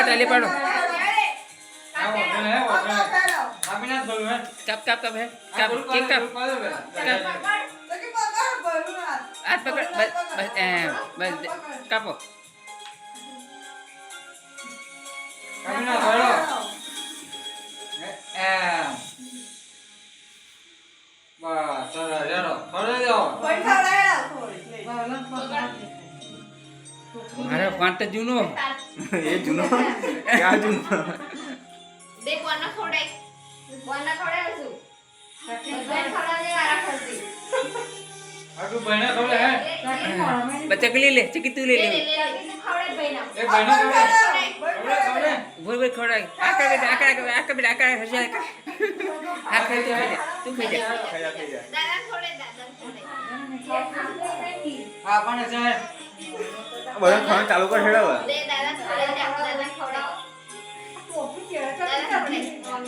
टाली पाड़ो cup cup cup है कप केक कप हाथ पकड़ बस बस कपो अरे पांच जूनो ये जूनो क्या जूनो देख वरना थोड़े असू बहन थोड़ा दे वाला खर्ची तू बहना थोड़े है बच्चा के लिए ले चिकी तू ले ले थोड़े बहना एक बहना थोड़े बोल बोल खोड़ा आकर हंस जाए आ खाई तू खाई जा दादा थोड़े हां पण છે बरं खाना चालू कर हेड़ा दे दादा थोड़े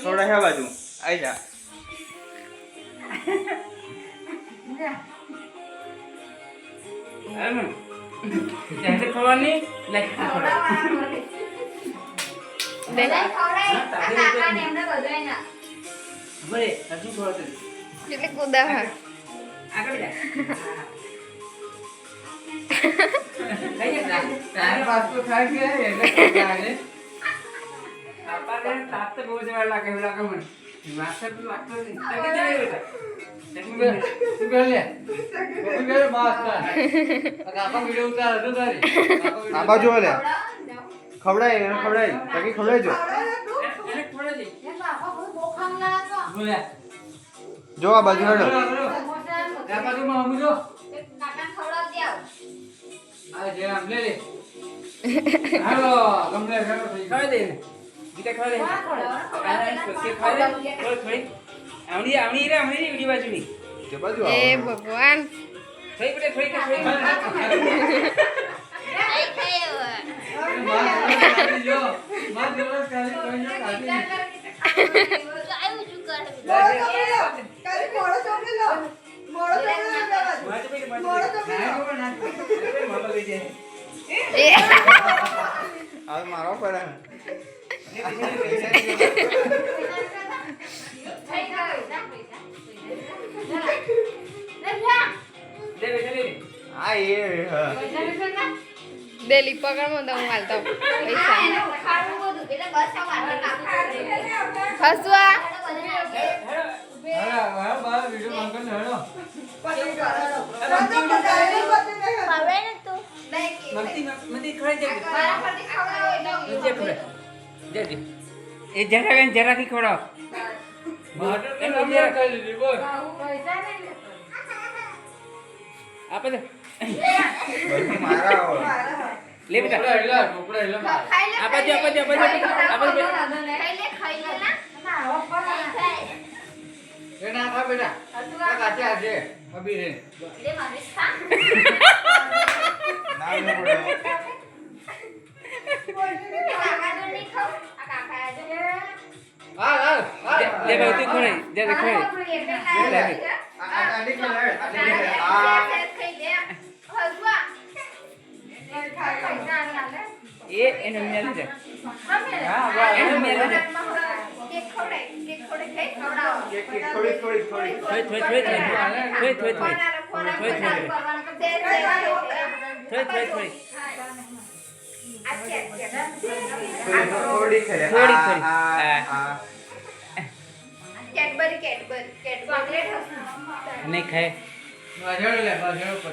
थोड़ा है बाजू आई जा अरे मन जैसे खोलनी लाइक खोड़ा दादा थोड़े काका ने हमने बजाय ना बोले हजू खोड़ा दे એટલે કુદા હા આગળ જા કઈ જા તારે પાસ તો થાય કે એટલે જાને આપા ને તાત તો બહુ જવા લાગે મને માસ્ટર તો લાગતો નહીં તકે જાય બેટા तू कर ले मास्टर काका वीडियो उतार दो तारी आ बाजू वाले खवड़ाई ताकि खवड़ाई जो એને खोड़ा દે बोले जो आ बाजू हेड़ो या बाजू में हम जो કાકા ખવડાવ દેવ आ जे हम ले ले हेलो गमले हेलो खोड़ा दे गीता खोड़ा दे के खोड़ा दे थोड़ी आवनी रे वीडियो बाजू ની के बाजू ए भगवान થઈ બેટા થઈ કે થઈ આઈ થયો मां जरूर काली कोई ना काली આયું જુ કર ए आ मारो पड़ा થઈ ગયું દે બેટા લે आ ये डेली पकड़ में दम हालता पैसा हसवा हेलो हेलो बाहर वीडियो मंगल हेलो मती खोड़ा दे नीचे खोड़ा दे दे ए जरा की खोड़ा मास्टर ने नंबर कर ली बोल आप दे मारा ले बेटा टुकड़ा हिला आप जो ये ना खा बेटा काटे आजे अभी रे ना में पड़ो आ ले भाई तू खोड़ा दे खोड़ा आडी खेल आ ये एनो मिला दे हां एनो मिला दे थोड़ी थोड़ी खेले कैडबरी नहीं खाए बाजू ले बाजू